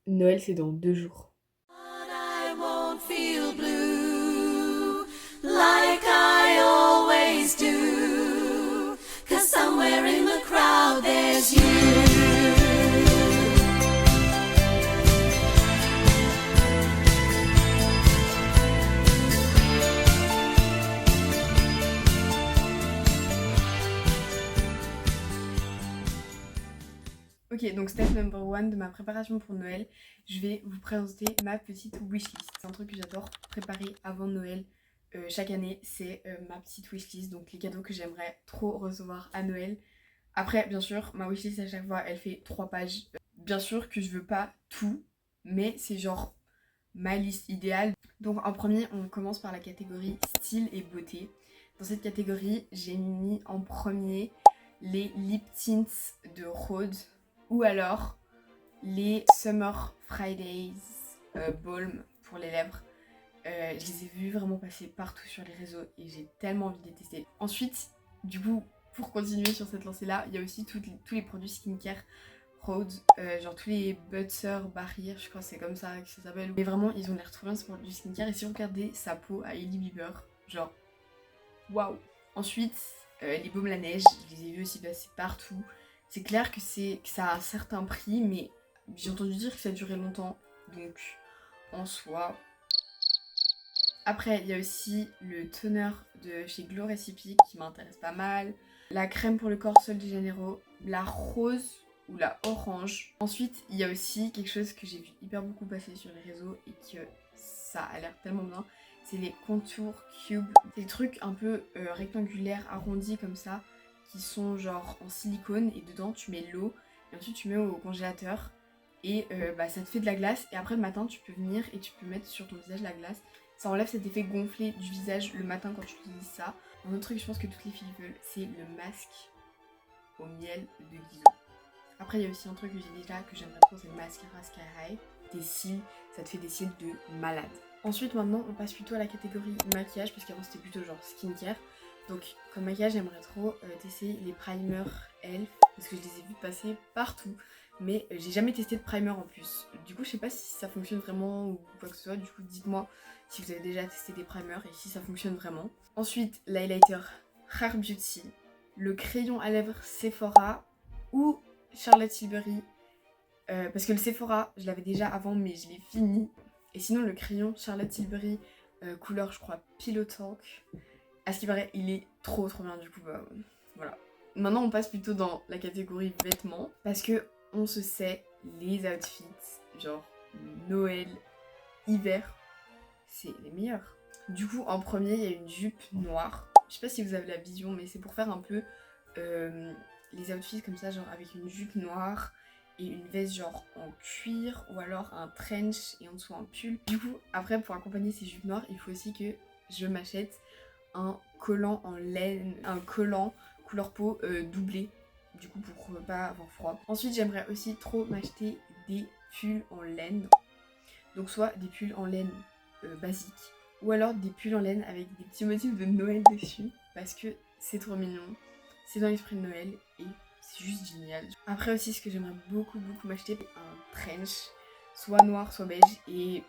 Noël, c'est dans 2 jours. I won't feel blue like I always do, 'cause somewhere in the crowd there's you. Ok, donc step number one de ma préparation pour Noël, je vais vous présenter ma petite wishlist. C'est un truc que j'adore préparer avant Noël chaque année, c'est ma petite wishlist, donc les cadeaux que j'aimerais trop recevoir à Noël. Après, bien sûr, ma wishlist à chaque fois, elle fait 3 pages. Bien sûr que je veux pas tout, mais c'est genre ma liste idéale. Donc en premier, on commence par la catégorie style et beauté. Dans cette catégorie, j'ai mis en premier les lip tints de Rhode ou alors les Summer Fridays Balm pour les lèvres. Je les ai vus vraiment passer partout sur les réseaux et j'ai tellement envie de les tester. Ensuite, du coup, pour continuer sur cette lancée-là, il y a aussi tous les produits skincare Rhode, genre tous les Butter Barrier, je crois que c'est comme ça que ça s'appelle. Mais vraiment, ils ont l'air trop bien ce produit skincare. Et si vous regardez sa peau à Hailey Bieber, genre, waouh! Ensuite, les baumes la neige, je les ai vus aussi passer partout. C'est clair que ça a un certain prix, mais j'ai entendu dire que ça durait longtemps. Donc, en soi. Après, il y a aussi le toner de chez Glow Recipe qui m'intéresse pas mal. La crème pour le corps Sol de Janeiro. La rose ou la orange. Ensuite, il y a aussi quelque chose que j'ai vu hyper beaucoup passer sur les réseaux et que ça a l'air tellement bien. C'est les Contour Cube. C'est des trucs un peu rectangulaires, arrondis comme ça, qui sont genre en silicone et dedans tu mets l'eau et ensuite tu mets au congélateur et ça te fait de la glace et après le matin tu peux venir et tu peux mettre sur ton visage la glace. Ça enlève cet effet gonflé du visage le matin quand tu utilises ça. Un autre truc je pense que toutes les filles veulent, c'est le masque au miel de Guizou. Après il y a aussi un truc que j'ai déjà que j'aimerais trop, c'est le mascara Sky High. Des cils, ça te fait des cils de malade. Ensuite maintenant on passe plutôt à la catégorie maquillage parce qu'avant c'était plutôt genre skincare. Donc comme maquillage j'aimerais trop tester les primers ELF parce que je les ai vus passer partout. Mais j'ai jamais testé de primer en plus. Du coup je sais pas si ça fonctionne vraiment ou quoi que ce soit. Du coup dites-moi si vous avez déjà testé des primers et si ça fonctionne vraiment. Ensuite l'highlighter Rare Beauty, le crayon à lèvres Sephora ou Charlotte Tilbury. Parce que le Sephora je l'avais déjà avant mais je l'ai fini. Et sinon le crayon Charlotte Tilbury couleur je crois Pillow Talk. À ce qui paraît il est trop bien du coup voilà. Maintenant on passe plutôt dans la catégorie vêtements parce que on se sait les outfits genre Noël, hiver, c'est les meilleurs. Du coup en premier il y a une jupe noire. Je sais pas si vous avez la vision mais c'est pour faire un peu les outfits comme ça genre avec une jupe noire et une veste genre en cuir ou alors un trench et en dessous un pull. Du coup après pour accompagner ces jupes noires il faut aussi que je m'achète un collant en laine, un collant couleur peau doublé du coup pour pas avoir froid. Ensuite j'aimerais aussi trop m'acheter des pulls en laine. Donc soit des pulls en laine basiques ou alors des pulls en laine avec des petits motifs de Noël dessus parce que c'est trop mignon, c'est dans l'esprit de Noël et c'est juste génial. Après aussi ce que j'aimerais beaucoup m'acheter, un trench, soit noir soit beige et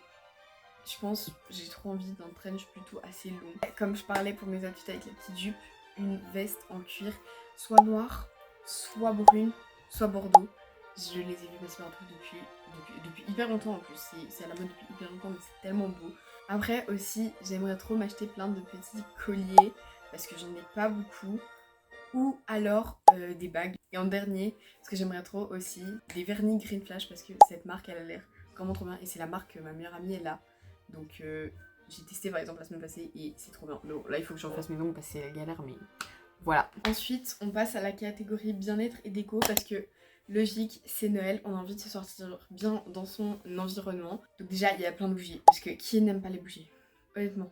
je pense j'ai trop envie d'un trench plutôt assez long. Comme je parlais pour mes outfits avec la petite jupe, une veste en cuir, soit noire, soit brune, soit bordeaux. Je les ai vus passer partout depuis hyper longtemps en plus. C'est à la mode depuis hyper longtemps mais c'est tellement beau. Après aussi j'aimerais trop m'acheter plein de petits colliers parce que j'en ai pas beaucoup. Ou alors des bagues. Et en dernier, ce que j'aimerais trop aussi, des vernis Green Flash parce que cette marque elle a l'air vraiment trop bien. Et c'est la marque que ma meilleure amie elle a. Donc j'ai testé par exemple la semaine passée et c'est trop bien. Bon, là il faut que j'en fasse mes ongles parce que c'est la galère mais voilà. Ensuite on passe à la catégorie bien-être et déco parce que logique c'est Noël, on a envie de se sortir bien dans son environnement. Donc déjà il y a plein de bougies parce que qui n'aime pas les bougies honnêtement.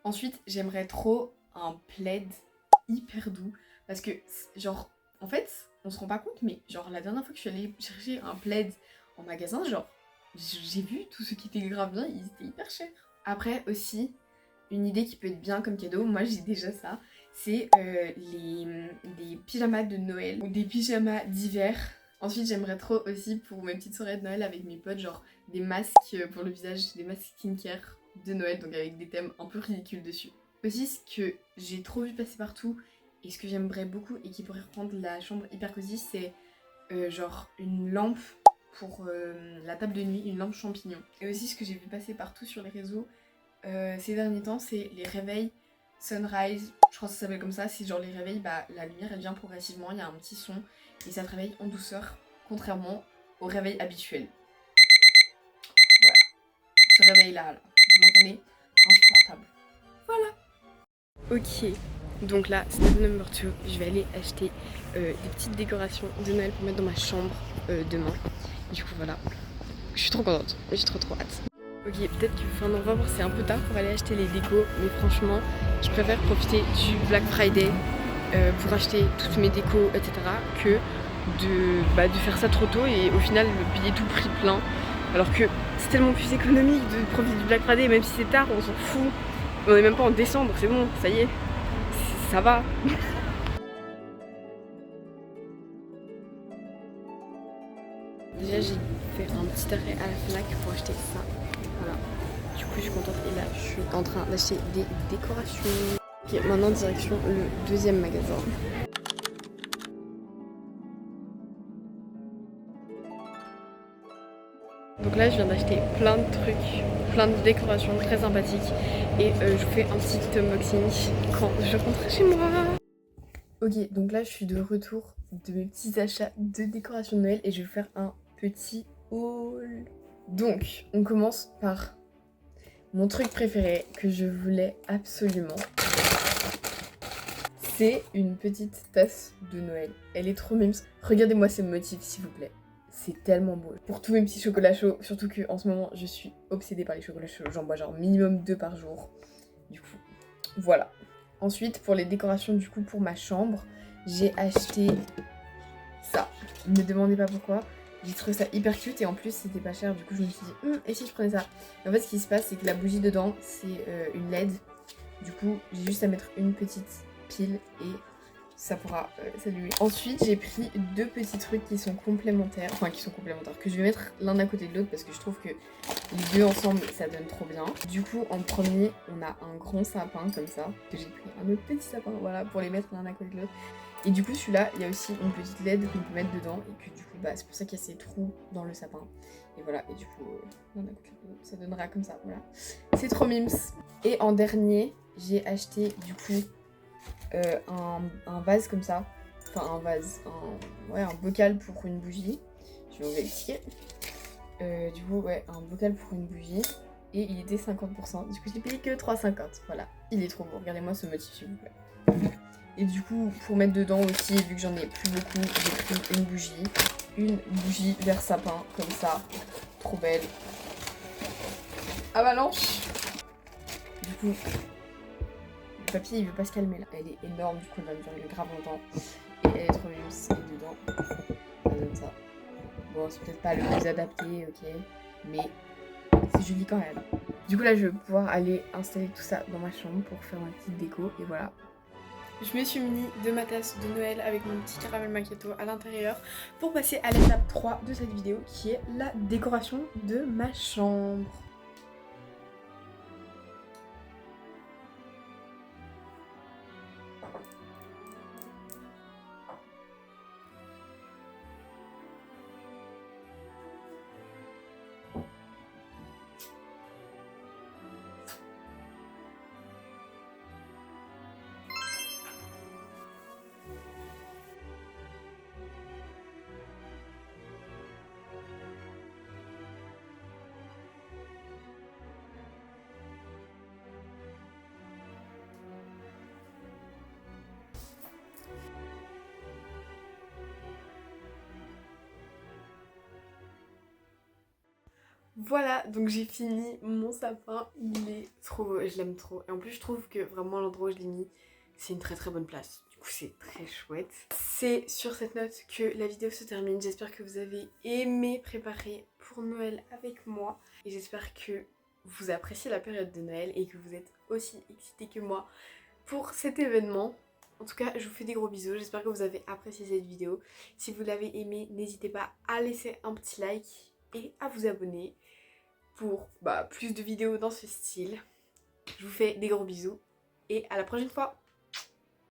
Ensuite j'aimerais trop un plaid hyper doux parce que genre en fait on se rend pas compte mais genre la dernière fois que je suis allée chercher un plaid en magasin genre j'ai vu tout ce qui était grave bien, ils étaient hyper chers. Après aussi, une idée qui peut être bien comme cadeau, moi j'ai déjà ça, c'est des pyjamas de Noël ou des pyjamas d'hiver Ensuite, j'aimerais trop aussi pour mes petites soirées de Noël avec mes potes, genre des masques pour le visage, des masques skincare de Noël, donc avec des thèmes un peu ridicules dessus. Aussi, ce que j'ai trop vu passer partout et ce que j'aimerais beaucoup et qui pourrait rendre la chambre hyper cosy, c'est genre une lampe pour la table de nuit, une lampe champignon. Et aussi, ce que j'ai vu passer partout sur les réseaux ces derniers temps, c'est les réveils sunrise, je crois que ça s'appelle comme ça, c'est genre les réveils, bah la lumière elle vient progressivement, il y a un petit son et ça te réveille en douceur, contrairement au réveil habituel. Voilà, ce réveil là, vous l'entendez, insupportable. Voilà. Ok, donc là, step number 2, je vais aller acheter des petites décorations de Noël pour mettre dans ma chambre demain. Du coup voilà, je suis trop contente, j'ai trop hâte. Ok, peut-être que on va voir, c'est un peu tard pour aller acheter les décos, mais franchement, je préfère profiter du Black Friday pour acheter toutes mes décos, etc. que de faire ça trop tôt et au final de payer tout le prix plein. Alors que c'est tellement plus économique de profiter du Black Friday, même si c'est tard, on s'en fout. On est même pas en décembre, c'est bon, ça y est, ça va. Déjà, j'ai fait un petit arrêt à la Fnac pour acheter ça. Voilà. Du coup, je suis contente et là, je suis en train d'acheter des décorations. Ok, maintenant direction le deuxième magasin. Donc là, je viens d'acheter plein de trucs, plein de décorations très sympathiques. Et je vous fais un petit unboxing quand je rentre chez moi. Ok, donc là, je suis de retour de mes petits achats de décoration de Noël et je vais vous faire un petit haul. Donc, on commence par mon truc préféré que je voulais absolument. C'est une petite tasse de Noël. Elle est trop mimes. Regardez-moi ces motifs, s'il vous plaît. C'est tellement beau. Pour tous mes petits chocolats chauds, surtout qu'en ce moment, je suis obsédée par les chocolats chauds. J'en bois genre minimum 2 par jour. Du coup, voilà. Ensuite, pour les décorations, du coup, pour ma chambre, j'ai acheté ça. Ne me demandez pas pourquoi. J'ai trouvé ça hyper cute et en plus c'était pas cher, du coup je me suis dit et si je prenais ça. Et en fait ce qui se passe c'est que la bougie dedans c'est une LED, du coup j'ai juste à mettre une petite pile et ça pourra s'allumer. Ensuite j'ai pris 2 petits trucs qui sont complémentaires, que je vais mettre l'un à côté de l'autre parce que je trouve que les deux ensemble ça donne trop bien. Du coup en premier on a un grand sapin comme ça, que j'ai pris un autre petit sapin voilà pour les mettre l'un à côté de l'autre. Et du coup celui-là, il y a aussi une petite LED qu'on peut mettre dedans et que du coup c'est pour ça qu'il y a ces trous dans le sapin. Et voilà, et du coup ça donnera comme ça, voilà. C'est trop mimes. Et en dernier, j'ai acheté du coup un vase comme ça. Enfin un vase, un bocal pour une bougie. Je vais vous l'expliquer. Du coup ouais, un bocal pour une bougie. Et il était 50%, du coup j'ai payé que 3,50, voilà. Il est trop beau, regardez-moi ce motif s'il vous plaît. Et du coup, pour mettre dedans aussi, vu que j'en ai plus beaucoup, j'ai pris une bougie vert sapin, comme ça, trop belle. Avalanche. Du coup, le papier il veut pas se calmer là, elle est énorme, du coup elle va me durer grave longtemps. Et elle est trop mignonne, et dedans, ça donne ça. Bon, c'est peut-être pas le plus adapté, ok, mais c'est joli quand même. Du coup là, je vais pouvoir aller installer tout ça dans ma chambre pour faire ma petite déco, et voilà. Je me suis muni de ma tasse de Noël avec mon petit caramel macchiato à l'intérieur pour passer à l'étape 3 de cette vidéo qui est la décoration de ma chambre. Voilà, donc j'ai fini mon sapin, il est trop beau, je l'aime trop. Et en plus je trouve que vraiment l'endroit où je l'ai mis, c'est une très bonne place. Du coup c'est très chouette. C'est sur cette note que la vidéo se termine. J'espère que vous avez aimé préparer pour Noël avec moi. Et j'espère que vous appréciez la période de Noël et que vous êtes aussi excités que moi pour cet événement. En tout cas, je vous fais des gros bisous, j'espère que vous avez apprécié cette vidéo. Si vous l'avez aimée, n'hésitez pas à laisser un petit like et à vous abonner pour plus de vidéos dans ce style. Je vous fais des gros bisous et à la prochaine fois.